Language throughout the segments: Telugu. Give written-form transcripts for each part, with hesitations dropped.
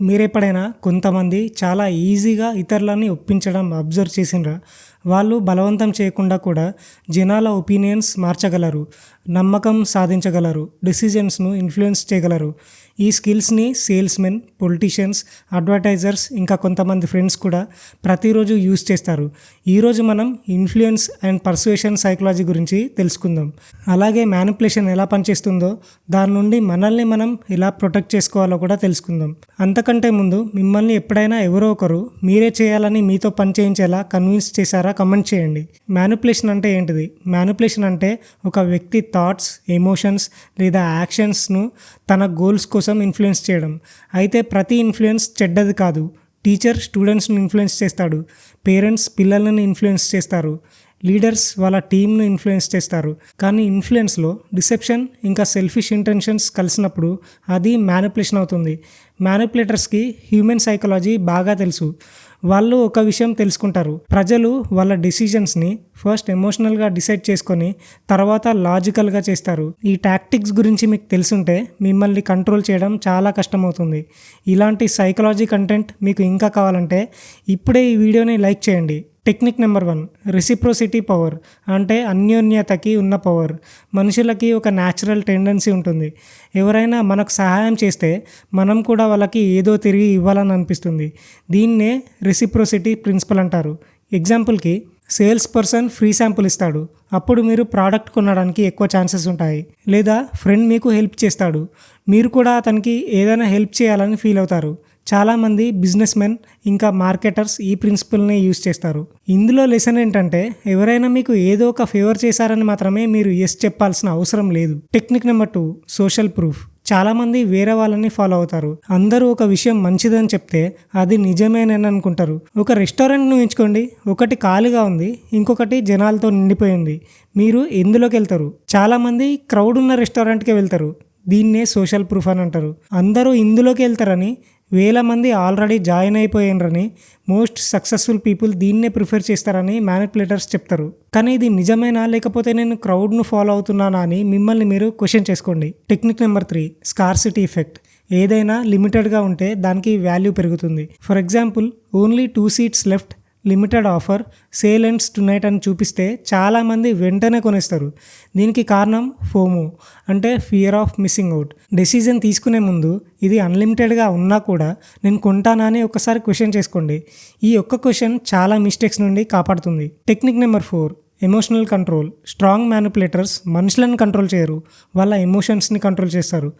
మీరెప్పుడైనా కొంతమంది చాలా ఈజీగా ఇతరులని ఒప్పించడం అబ్జర్వ్ చేసిండ్రా? వాళ్ళు బలవంతం చేయకుండా కూడా జనాల ఒపీనియన్స్ మార్చగలరు, నమ్మకం సాధించగలరు, డెసిజన్స్‌ను ఇన్‌ఫ్లుయెన్స్ చేయగలరు. ఈ స్కిల్స్‌ని సేల్స్‌మెన్, పొలిటీషియన్స్, అడ్వర్టైజర్స్ ఇంకా కొంతమంది ఫ్రెండ్స్ కూడా ప్రతిరోజు యూజ్ చేస్తారు. ఈరోజు మనం ఇన్‌ఫ్లుయెన్స్ అండ్ పర్సుయేషన్ సైకాలజీ గురించి తెలుసుకుందాం. అలాగే మ్యానిప్యులేషన్ ఎలా పనిచేస్తుందో, దాని నుండి మనల్ని మనం ఎలా ప్రొటెక్ట్ చేసుకోవాలో కూడా తెలుసుకుందాం. అంతకంటే ముందు మిమ్మల్ని ఎప్పుడైనా ఎవరో ఒకరు మీరే చేయాలని మీతో పని చేయించేలా కన్విన్స్ చేశారా? కమెంట్ చేయండి. మ్యానిప్యులేషన్ అంటే ఏంటిది? మ్యానిప్యులేషన్ అంటే ఒక వ్యక్తి థాట్స్, ఎమోషన్స్ లేదా యాక్షన్స్‌ను తన గోల్స్ కోసం ఇన్‌ఫ్లుయెన్స్ చేయడం. అయితే ప్రతి ఇన్‌ఫ్లుయెన్స్ చెడ్డది కాదు. టీచర్ స్టూడెంట్స్‌ని ఇన్‌ఫ్లుయెన్స్ చేస్తాడు. పేరెంట్స్ పిల్లలని ఇన్‌ఫ్లుయెన్స్ చేస్తారు. లీడర్స్ వాళ్ళ టీమ్ను ఇన్‌ఫ్లుయెన్స్ చేస్తారు. కానీ ఇన్‌ఫ్లుయెన్స్‌లో డిసెప్షన్ ఇంకా సెల్ఫిష్ ఇంటెన్షన్స్ కలిసినప్పుడు అది మ్యానిప్యులేషన్ అవుతుంది. మ్యానిప్యులేటర్స్‌కి హ్యూమన్ సైకాలజీ బాగా తెలుసు. వాళ్ళు ఒక విషయం తెలుసుకుంటారు. ప్రజలు వాళ్ళ డెసిషన్స్‌ని ఫస్ట్ ఎమోషనల్‌గా డిసైడ్ చేసుకొని తర్వాత లాజికల్‌గా చేస్తారు. ఈ టాక్టిక్స్ గురించి మీకు తెలుసుంటే మిమ్మల్ని కంట్రోల్ చేయడం చాలా కష్టమవుతుంది. ఇలాంటి సైకాలజీ కంటెంట్ మీకు ఇంకా కావాలంటే ఇప్పుడే ఈ వీడియోని లైక్ చేయండి. టెక్నిక్ నెంబర్ 1, రెసిప్రోసిటీ పవర్ అంటే అన్యోన్యతకి ఉన్న పవర్. మనుషులకి ఒక న్యాచురల్ టెండెన్సీ ఉంటుంది. ఎవరైనా మనకు సహాయం చేస్తే మనం కూడా వాళ్ళకి ఏదో తిరిగి ఇవ్వాలని అనిపిస్తుంది. దీన్నే రెసిప్రోసిటీ ప్రిన్సిపల్ అంటారు. ఎగ్జాంపుల్కి సేల్స్ పర్సన్ ఫ్రీ శాంపుల్ ఇస్తాడు, అప్పుడు మీరు ప్రోడక్ట్ కొనడానికి ఎక్కువ ఛాన్సెస్ ఉంటాయి. లేదా ఫ్రెండ్ మీకు హెల్ప్ చేస్తాడు, మీరు కూడా అతనికి ఏదైనా హెల్ప్ చేయాలని ఫీల్ అవుతారు. చాలామంది బిజినెస్ మెన్ ఇంకా మార్కెటర్స్ ఈ ప్రిన్సిపల్ని యూజ్ చేస్తారు. ఇందులో లెసన్ ఏంటంటే ఎవరైనా మీకు ఏదో ఒక ఫేవర్ చేశారని మాత్రమే మీరు ఎస్ చెప్పాల్సిన అవసరం లేదు. Technique number 2, social proof. చాలామంది వేరే వాళ్ళని ఫాలో అవుతారు. అందరూ ఒక విషయం మంచిదని చెప్తే అది నిజమేనని అనుకుంటారు. ఒక రెస్టారెంట్ను ఎంచుకోండి, ఒకటి ఖాళీగా ఉంది, ఇంకొకటి జనాలతో నిండిపోయింది. మీరు ఎందులోకి వెళ్తారు? చాలామంది క్రౌడ్ ఉన్న రెస్టారెంట్కే వెళ్తారు. దీన్నే సోషల్ ప్రూఫ్ అని అంటారు. అందరూ ఇందులోకి వెళ్తారని వేల మంది ఆల్రెడీ జాయిన్ అయిపోయినరని మోస్ట్ సక్సెస్ఫుల్ పీపుల్ దీన్నే ప్రిఫర్ చేస్తారని మ్యానిప్యులేటర్స్ చెప్తారు. కానీ ఇది నిజమేనా లేకపోతే నేను క్రౌడ్ను ఫాలో అవుతున్నానా అని మిమ్మల్ని మీరు క్వశ్చన్ చేసుకోండి. Technique number 3, scarcity effect. ఏదైనా లిమిటెడ్గా ఉంటే దానికి వాల్యూ పెరుగుతుంది. For example only 2 seats left, limited offer, sale ends tonight అని చూపిస్తే చాలామంది వెంటనే కొనేస్తారు. దీనికి కారణం ఫోమో అంటే fear of missing out. Decision తీసుకునే ముందు ఇది అన్లిమిటెడ్గా ఉన్నా కూడా నేను కొంటానా అని ఒకసారి క్వశ్చన్ చేసుకోండి. ఈ ఒక్క క్వశ్చన్ చాలా మిస్టేక్స్ నుండి కాపాడుతుంది. Technique number 4, emotional control. Strong manipulators మనుషులను కంట్రోల్ చేయరు, వాళ్ళ ఎమోషన్స్ని కంట్రోల్ చేస్తారు.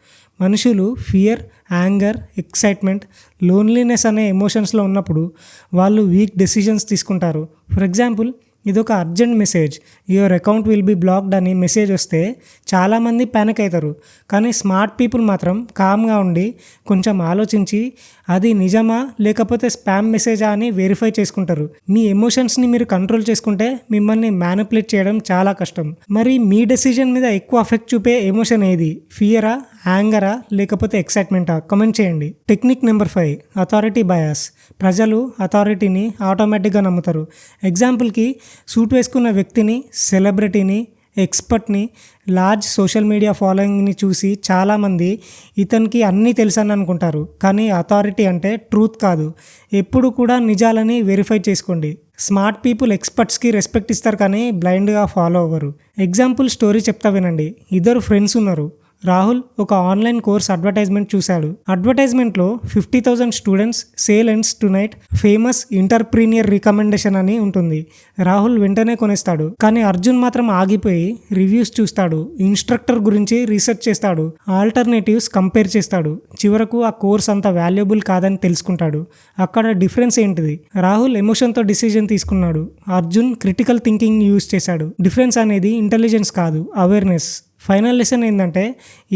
మనుషులు ఫియర్, యాంగర్, ఎక్సైట్మెంట్, లోన్లీనెస్ అనే ఎమోషన్స్లో ఉన్నప్పుడు వాళ్ళు వీక్ డెసిషన్స్ తీసుకుంటారు. ఫర్ ఎగ్జాంపుల్ ఇది ఒక urgent message, your account will be blocked అని మెసేజ్ వస్తే చాలామంది ప్యానిక్ అవుతారు. కానీ స్మార్ట్ పీపుల్ మాత్రం కామ్గా ఉండి కొంచెం ఆలోచించి అది నిజమా లేకపోతే స్పామ్ మెసేజా అని వెరిఫై చేసుకుంటారు. మీ ఎమోషన్స్ని మీరు కంట్రోల్ చేసుకుంటే మిమ్మల్ని మ్యానిపులేట్ చేయడం చాలా కష్టం. మరి మీ డెసిజన్ మీద ఎక్కువ ఎఫెక్ట్ చూపే ఎమోషన్ ఏది? ఫియరా, యాంగరా లేకపోతే ఎక్సైట్మెంటా? కమెంట్ చేయండి. Technique number 5, authority bias. ప్రజలు అథారిటీని ఆటోమేటిక్గా నమ్ముతారు. ఎగ్జాంపుల్కి సూట్ వేసుకున్న వ్యక్తిని, సెలబ్రిటీని, ఎక్స్పర్ట్ని, లార్జ్ సోషల్ మీడియా ఫాలోయింగ్ని చూసి చాలామంది ఇతనికి అన్నీ తెలుసని అనుకుంటారు. కానీ అథారిటీ అంటే ట్రూత్ కాదు. ఎప్పుడు కూడా నిజాలని వెరిఫై చేసుకోండి. స్మార్ట్ పీపుల్ ఎక్స్పర్ట్స్కి రెస్పెక్ట్ ఇస్తారు కానీ బ్లైండ్గా ఫాలో అవ్వరు. ఎగ్జాంపుల్ స్టోరీ చెప్తా వినండి. ఇద్దరు ఫ్రెండ్స్ ఉన్నారు. రాహుల్ ఒక ఆన్లైన్ కోర్స్ అడ్వర్టైజ్మెంట్ చూశాడు. అడ్వర్టైజ్మెంట్లో 50,000 students, sale ends tonight, famous entrepreneur recommendation అని ఉంటుంది. రాహుల్ వెంటనే కొనేస్తాడు. కానీ అర్జున్ మాత్రం ఆగిపోయి రివ్యూస్ చూస్తాడు, ఇన్స్ట్రక్టర్ గురించి రీసెర్చ్ చేస్తాడు, ఆల్టర్నేటివ్స్ కంపేర్ చేస్తాడు. చివరకు ఆ కోర్స్ అంత వాల్యుబుల్ కాదని తెలుసుకుంటాడు. అక్కడ డిఫరెన్స్ ఏంటిది? రాహుల్ ఎమోషన్తో డిసిజన్ తీసుకున్నాడు, అర్జున్ క్రిటికల్ థింకింగ్ యూజ్ చేశాడు. డిఫరెన్స్ అనేది ఇంటెలిజెన్స్ కాదు, అవేర్నెస్. ఫైనల్ లెసన్ ఏంటంటే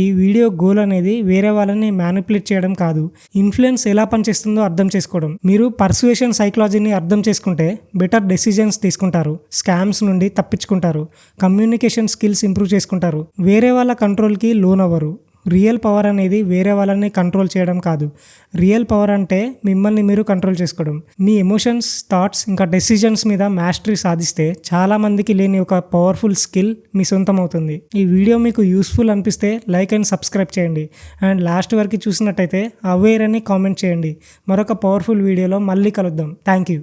ఈ వీడియో గోల్ అనేది వేరే వాళ్ళని మ్యానిపులేట్ చేయడం కాదు, ఇన్ఫ్లుయెన్స్ ఎలా పనిచేస్తుందో అర్థం చేసుకోవడం. మీరు పర్సుయేషన్ సైకాలజీని అర్థం చేసుకుంటే బెటర్ డెసిజన్స్ తీసుకుంటారు, స్కామ్స్ నుండి తప్పించుకుంటారు, కమ్యూనికేషన్ స్కిల్స్ ఇంప్రూవ్ చేసుకుంటారు, వేరే వాళ్ళ కంట్రోల్కి లోన్ అవ్వరు. రియల్ పవర్ అనేది వేరే వాళ్ళని కంట్రోల్ చేయడం కాదు. రియల్ పవర్ అంటే మిమ్మల్ని మీరు కంట్రోల్ చేసుకోవడం. మీ ఎమోషన్స్, థాట్స్ ఇంకా డెసిషన్స్ మీద మాస్టరీ సాధిస్తే చాలామందికి లేని ఒక పవర్ఫుల్ స్కిల్ మీ సొంతం అవుతుంది. ఈ వీడియో మీకు యూస్ఫుల్ అనిపిస్తే లైక్ అండ్ సబ్స్క్రైబ్ చేయండి. అండ్ లాస్ట్ వరకు చూసినట్టయితే అవేర్ అని కామెంట్ చేయండి. మరొక పవర్ఫుల్ వీడియోలో మళ్ళీ కలుద్దాం. Thank you.